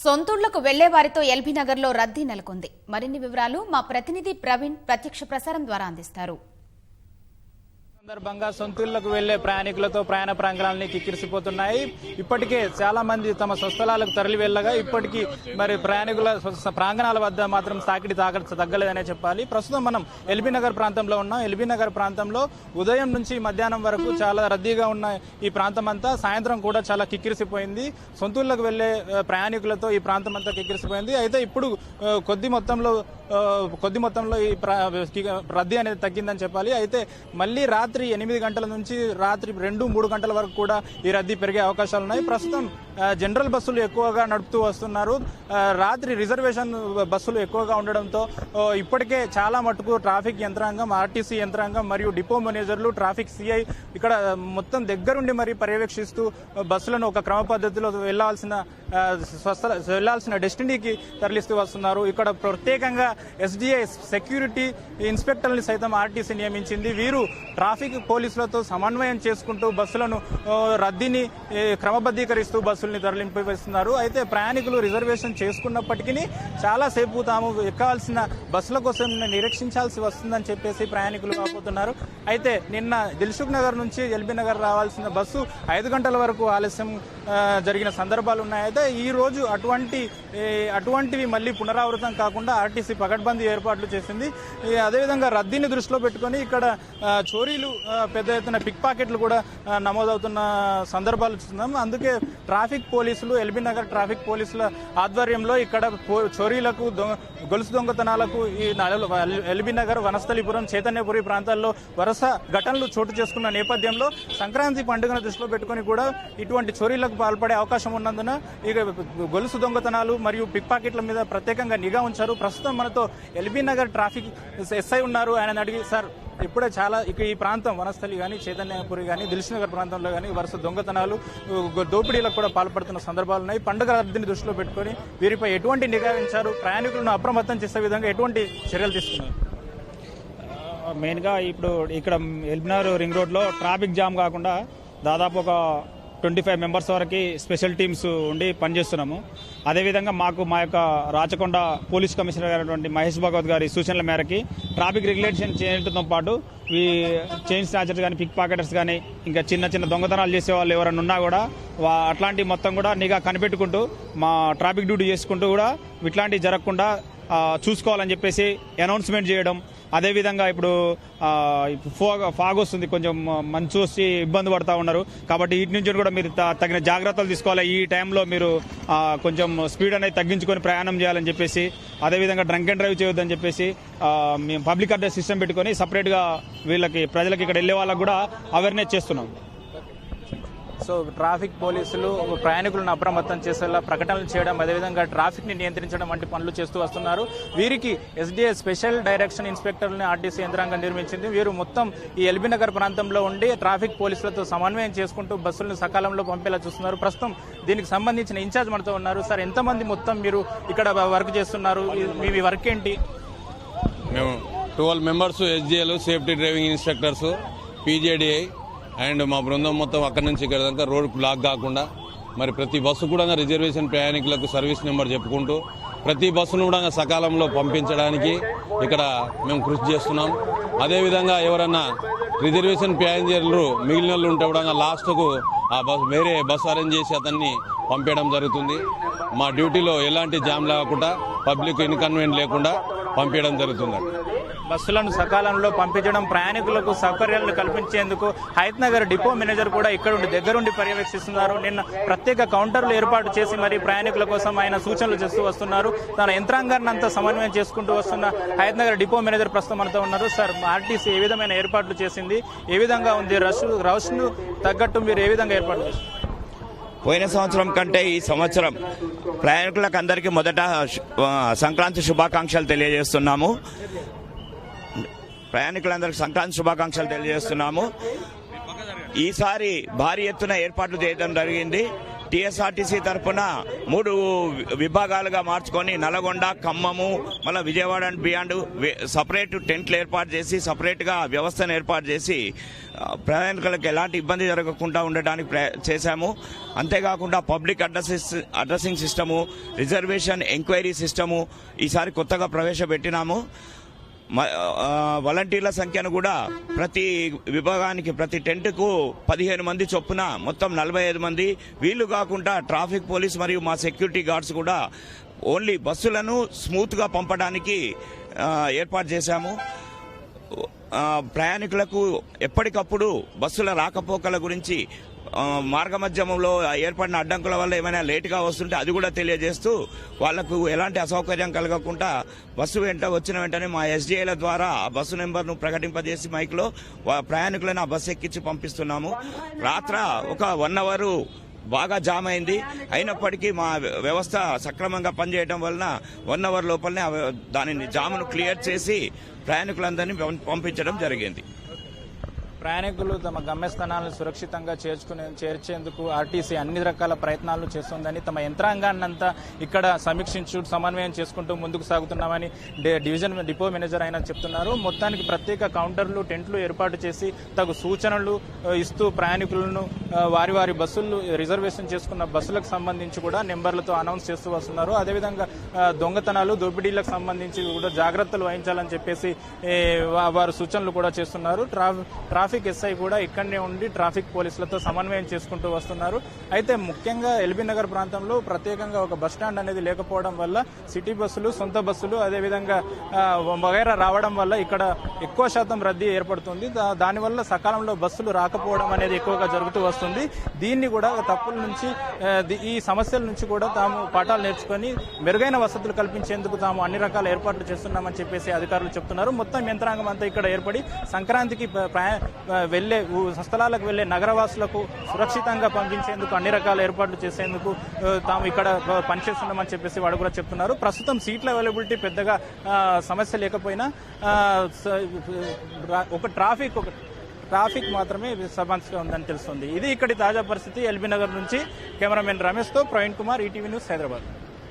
సొంతూళ్లకు వెళ్లే వారితో ఎల్బీ నగర్లో రద్దీ నెలకొంది. మరిన్ని వివరాలు మా ప్రతినిధి ప్రవీణ్ ప్రత్యక్ష ప్రసారం ద్వారా అందిస్తారు. సందర్భంగా సొంతూళ్లకు వెళ్లే ప్రయాణికులతో ప్రయాణ ప్రాంగణాలని కిక్కిరిసిపోతున్నాయి. ఇప్పటికే చాలా మంది తమ స్వస్థలాలకు తరలి వెళ్లగా ఇప్పటికీ మరి ప్రయాణికుల ప్రాంగణాల వద్ద మాత్రం తాకిడి తగ్గలేదనే చెప్పాలి. ప్రస్తుతం మనం ఎల్బీ నగర్ ప్రాంతంలో ఉన్నాం. ఎల్బీ నగర్ ప్రాంతంలో ఉదయం నుంచి మధ్యాహ్నం వరకు చాలా రద్దీగా ఉన్న ఈ ప్రాంతం అంతా సాయంత్రం కూడా చాలా కిక్కిరిసిపోయింది. సొంతూళ్లకు వెళ్లే ప్రయాణికులతో ఈ ప్రాంతం అంతా కిక్కిరిసిపోయింది. అయితే ఇప్పుడు కొద్ది మొత్తంలో ఈ రద్దీ అనేది తగ్గిందని చెప్పాలి. అయితే మళ్ళీ రాత్రి 8 గంటల నుంచి రాత్రి 2-3 గంటల వరకు కూడా ఈ రద్దీ పెరిగే అవకాశాలు ఉన్నాయి. ప్రస్తుతం జనరల్ బస్సులు ఎక్కువగా నడుపుతూ వస్తున్నారు. రాత్రి రిజర్వేషన్ బస్సులు ఎక్కువగా ఉండడంతో ఇప్పటికే చాలా మటుకు ట్రాఫిక్ యంత్రాంగం, ఆర్టీసీ యంత్రాంగం మరియు డిపో మేనేజర్లు, ట్రాఫిక్ సిఐ ఇక్కడ మొత్తం దగ్గరుండి మరి పర్యవేక్షిస్తూ బస్సులను ఒక క్రమ పద్ధతిలో వెళ్లాల్సిన డెస్టినీకి తరలిస్తూ వస్తున్నారు. ఇక్కడ ప్రత్యేకంగా ఎస్డిఐ సెక్యూరిటీ ఇన్స్పెక్టర్ని సైతం ఆర్టీసీ నియమించింది. వీరు ట్రాఫిక్ పోలీసులతో సమన్వయం చేసుకుంటూ బస్సులను రద్దీని క్రమబద్ధీకరిస్తూ బస్సుల్ని తరలింపేస్తున్నారు. అయితే ప్రయాణికులు రిజర్వేషన్ చేసుకున్నప్పటికీ చాలాసేపు తాము ఎక్కాల్సిన బస్సుల కోసం నిరీక్షించాల్సి వస్తుందని చెప్పేసి ప్రయాణికులు వాపోతున్నారు. అయితే నిన్న దిల్సుఖ్ నగర్ నుంచి ఎల్బీ నగర్ రావాల్సిన బస్సు 5 గంటల వరకు ఆలస్యం జరిగిన సందర్భాలు ఉన్నాయి. అయితే ఈ రోజు అటువంటివి మళ్ళీ పునరావృతం కాకుండా ఆర్టీసీ పకడ్బందీ ఏర్పాట్లు చేసింది. అదేవిధంగా రద్దీని దృష్టిలో పెట్టుకుని ఇక్కడ చోరీలు, పెద్ద ఎత్తున పిక్ పాకెట్లు కూడా నమోదవుతున్న సందర్భాలు చూస్తున్నాం. అందుకే ట్రాఫిక్ పోలీసులు, ఎల్బీ నగర్ ట్రాఫిక్ పోలీసుల ఆధ్వర్యంలో ఇక్కడ చోరీలకు, గొలుసు దొంగతనాలకు ఈ ఎల్బీ నగర్, వనస్థలిపురం, చైతన్యపురి ప్రాంతాల్లో వరుస ఘటనలు చోటు చేసుకున్న నేపథ్యంలో సంక్రాంతి పండుగను దృష్టిలో పెట్టుకుని కూడా ఇటువంటి చోరీలకు పాల్పడే అవకాశం ఉన్నందున ఇక గొలుసు దొంగతనాలు మరియు పిక్ పాకెట్ల మీద ప్రత్యేకంగా నిఘా ఉంచారు. ప్రస్తుతం మనతో ఎల్బీ నగర్ ట్రాఫిక్ ఎస్ఐ ఉన్నారు. ఆయన అడిగి, సార్ ఇప్పుడే చాలా ఈ ప్రాంతం వనస్థలి కానీ, చైతన్యపురి కానీ, దిల్సుఖ్ నగర్ ప్రాంతంలో కానీ వరుస దొంగతనాలు, దోపిడీలకు కూడా పాల్పడుతున్న సందర్భాలు ఉన్నాయి. పండుగ రద్దీని దృష్టిలో పెట్టుకుని వీరిపై ఎటువంటి నిఘా ఉంచారు? ప్రయాణికులను అప్రమత్తం చేసే విధంగా ఎటువంటి చర్యలు తీసుకున్నారు? మెయిన్గా ఇప్పుడు ఇక్కడ ఎల్బీ నగర్ రింగ్ రోడ్లో ట్రాఫిక్ జామ్ కాకుండా దాదాపు ఒక 25 మెంబర్స్ వరకు స్పెషల్ టీమ్స్ ఉండి పనిచేస్తున్నాము. అదేవిధంగా మా యొక్క రాచకొండ పోలీస్ కమిషనర్ గారి మహేష్ భగవత్ గారి సూచనల మేరకి ట్రాఫిక్ రెగ్యులేషన్ చేయడంతో పాటు ఈ చైన్ స్నాచర్స్ కానీ, పిక్ పాకెటర్స్ కానీ, ఇంకా చిన్న దొంగతనాలు చేసే వాళ్ళు ఎవరైనా ఉన్నా కూడా అట్లాంటి మొత్తం కూడా నిఘా కనిపెట్టుకుంటూ మా ట్రాఫిక్ డ్యూటీ చేసుకుంటూ కూడా ఇట్లాంటివి జరగకుండా చూసుకోవాలని చెప్పేసి అనౌన్స్మెంట్ చేయడం. అదేవిధంగా ఇప్పుడు ఫాగ్ వస్తుంది, కొంచెం మంచు వచ్చి ఇబ్బంది పడతా ఉన్నారు. కాబట్టి వీటి నుంచి కూడా మీరు తగిన జాగ్రత్తలు తీసుకోవాలి. ఈ టైంలో మీరు కొంచెం స్పీడ్ అనేది తగ్గించుకొని ప్రయాణం చేయాలని చెప్పేసి, అదేవిధంగా డ్రంక్ అండ్ డ్రైవ్ చేయొద్దని చెప్పేసి మేము పబ్లిక్ అడ్రస్ సిస్టమ్ పెట్టుకొని సపరేట్గా ప్రజలకు ఇక్కడ వెళ్ళే వాళ్ళకు కూడా అవేర్నెస్ చేస్తున్నాం. సో ట్రాఫిక్ పోలీసులు ప్రయాణికులను అప్రమత్తం చేసేలా ప్రకటనలు చేయడం, అదేవిధంగా ట్రాఫిక్ ని నియంత్రించడం వంటి పనులు చేస్తూ వస్తున్నారు. వీరికి ఎస్డిఏ స్పెషల్ డైరెక్షన్ ఇన్స్పెక్టర్ని ఆర్టీసీ యంత్రాంగం నిర్మించింది. వీరు మొత్తం ఈ ఎల్బీ నగర్ ప్రాంతంలో ఉండి ట్రాఫిక్ పోలీసులతో సమన్వయం చేసుకుంటూ బస్సులను సకాలంలో పంపేలా చూస్తున్నారు. ప్రస్తుతం దీనికి సంబంధించిన ఇన్ఛార్జ్ మనతో ఉన్నారు. సార్, ఎంతమంది మొత్తం మీరు ఇక్కడ వర్క్ చేస్తున్నారు? మీ వర్క్ ఏంటి? మేము 12 మెంబర్స్ ఎస్డిఏలు, safety driving instructors, PJDI and మా బృందం మొత్తం అక్కడి నుంచి ఇక్కడ దాకా రోడ్ బ్లాక్ కాకుండా మరి ప్రతి బస్సు కూడా రిజర్వేషన్ ప్రయాణికులకు సర్వీస్ నెంబర్ చెప్పుకుంటూ ప్రతి బస్సును కూడా సకాలంలో పంపించడానికి ఇక్కడ మేము కృషి చేస్తున్నాం. అదేవిధంగా ఎవరన్నా రిజర్వేషన్ ప్యాసింజర్లు మిగిలిన వాళ్ళు ఉంటే కూడా లాస్ట్కు ఆ వేరే బస్సు అరేంజ్ చేసి అతన్ని పంపించడం జరుగుతుంది. మా డ్యూటీలో ఎలాంటి జామ్ లేకుండా, పబ్లిక్ ఇన్కన్వీనియన్స్ లేకుండా పంపించడం జరుగుతుంది. బస్సులను సకాలంలో పంపించడం, ప్రయాణికులకు సౌకర్యాలను కల్పించేందుకు హయత్ నగర్ డిపో మేనేజర్ కూడా దగ్గరుండి పర్యవేక్షిస్తున్నారు. నిన్న ప్రత్యేక కౌంటర్లు ఏర్పాటు చేసి మరి ప్రయాణికుల కోసం ఆయన సూచనలు చేస్తూ వస్తున్నారు. తన యంత్రాంగాన్ని అంతా సమన్వయం చేసుకుంటూ వస్తున్న హయత్ నగర్ డిపో మేనేజర్ ప్రస్తుతం మనతో ఉన్నారు. సార్, ఆర్టీసీ ఏ విధమైన ఏర్పాట్లు చేసింది? ఏ విధంగా ఉంది? రష్ను తగ్గట్టు మీరు ఏ విధంగా ఏర్పాటు చేస్తారు? పోయిన సంవత్సరం కంటే ఈ సంవత్సరం ప్రయాణికులకు అందరికీ మొదట సంక్రాంతి శుభాకాంక్షలు తెలియజేస్తున్నాము. ప్రయాణికులందరికీ సంక్రాంతి శుభాకాంక్షలు తెలియజేస్తున్నాము. ఈసారి భారీ ఎత్తున ఏర్పాట్లు చేయడం జరిగింది. టీఎస్ఆర్టీసీ తరఫున 3 విభాగాలుగా మార్చుకొని నల్గొండ, ఖమ్మము, మళ్ళీ విజయవాడ అండ్ బియాండ్ సపరేట్ టెంట్లు ఏర్పాటు చేసి సపరేట్గా వ్యవస్థను ఏర్పాటు చేసి ప్రయాణికులకు ఎలాంటి ఇబ్బంది జరగకుండా ఉండడానికి చేశాము. అంతేకాకుండా public addressing system, reservation enquiry system ఈసారి కొత్తగా ప్రవేశపెట్టినాము. వాలంటీర్ల సంఖ్యను కూడా ప్రతి విభాగానికి ప్రతి టెంట్కు 15 మంది చొప్పున మొత్తం 45 మంది. వీళ్ళు కాకుండా ట్రాఫిక్ పోలీస్ మరియు మా సెక్యూరిటీ గార్డ్స్ కూడా ఓన్లీ బస్సులను స్మూత్గా పంపడానికి ఏర్పాటు చేశాము. ప్రయాణికులకు ఎప్పటికప్పుడు బస్సుల రాకపోకల గురించి మార్గమధ్యంలో ఏర్పడిన అడ్డంకుల వల్ల ఏమైనా లేటుగా వస్తుంటే అది కూడా తెలియజేస్తూ వాళ్లకు ఎలాంటి అసౌకర్యం కలగకుండా బస్సు వెంట వచ్చిన వెంటనే మా ఎస్డిఐల ద్వారా ఆ బస్సు నెంబర్ను ప్రకటింపజేసి మైక్లో ప్రయాణికులను ఆ బస్సు ఎక్కించి పంపిస్తున్నాము. రాత్ర ఒక 1 అవర్ బాగా జామ్ అయింది. అయినప్పటికీ మా వ్యవస్థ సక్రమంగా పనిచేయడం వలన 1 అవర్ లోపలనే దానిని జామును క్లియర్ చేసి ప్రయాణికులందరినీ పంపించడం జరిగింది. ప్రయాణికులు తమ గమ్యస్థానాలను సురక్షితంగా చేర్చేందుకు ఆర్టీసీ అన్ని రకాల ప్రయత్నాలు చేస్తుందని, తమ యంత్రాంగాన్నంతా ఇక్కడ సమీక్షించు సమన్వయం చేసుకుంటూ ముందుకు సాగుతున్నామని డిపో మేనేజర్ ఆయన చెప్తున్నారు. మొత్తానికి ప్రత్యేక కౌంటర్లు, టెంట్లు ఏర్పాటు చేసి తగు సూచనలు ఇస్తూ ప్రయాణికులను వారి బస్సులు రిజర్వేషన్ చేసుకున్న బస్సులకు సంబంధించి కూడా నెంబర్లతో అనౌన్స్ చేస్తూ వస్తున్నారు. అదేవిధంగా దొంగతనాలు, దోపిడీలకు సంబంధించి కూడా జాగ్రత్తలు వహించాలని చెప్పేసి వారు సూచనలు కూడా చేస్తున్నారు. ట్రాఫిక్ ఎస్ఐ కూడా ఇక్కడనే ఉండి ట్రాఫిక్ పోలీసులతో సమన్వయం చేసుకుంటూ వస్తున్నారు. అయితే ముఖ్యంగా ఎల్బీ నగర్ ప్రాంతంలో ప్రత్యేకంగా ఒక బస్టాండ్ అనేది లేకపోవడం వల్ల సిటీ బస్సులు, సొంత బస్సులు, అదేవిధంగా వగైరా రావడం వల్ల ఇక్కడ ఎక్కువ శాతం రద్దీ ఏర్పడుతుంది. దానివల్ల సకాలంలో బస్సులు రాకపోవడం అనేది ఎక్కువగా జరుగుతూ వస్తుంది. దీన్ని కూడా తప్పుల నుంచి, ఈ సమస్యల నుంచి కూడా తాము పాఠాలు నేర్చుకొని మెరుగైన వసతులు కల్పించేందుకు తాము అన్ని రకాల ఏర్పాట్లు చేస్తున్నామని చెప్పేసి అధికారులు చెప్తున్నారు. మొత్తం యంత్రాంగం అంతా ఇక్కడ ఏర్పడి సంక్రాంతికి వెళ్లే స్థలాలకు వెళ్లే నగరవాసులకు సురక్షితంగా పంపించేందుకు అన్ని రకాల ఏర్పాట్లు చేసేందుకు తాము ఇక్కడ పనిచేస్తున్నామని చెప్పేసి వాడు కూడా చెప్తున్నారు. ప్రస్తుతం సీట్ల అవైలబిలిటీ పెద్దగా సమస్య లేకపోయినా ఒక ట్రాఫిక్ మాత్రమే సమస్యగా ఉందని తెలుస్తుంది. ఇది ఇక్కడి తాజా పరిస్థితి. ఎల్బీ నగర్ నుంచి కెమెరామెన్ రమేష్తో ప్రవీణ్ కుమార్, ఈటీవీ న్యూస్, హైదరాబాద్.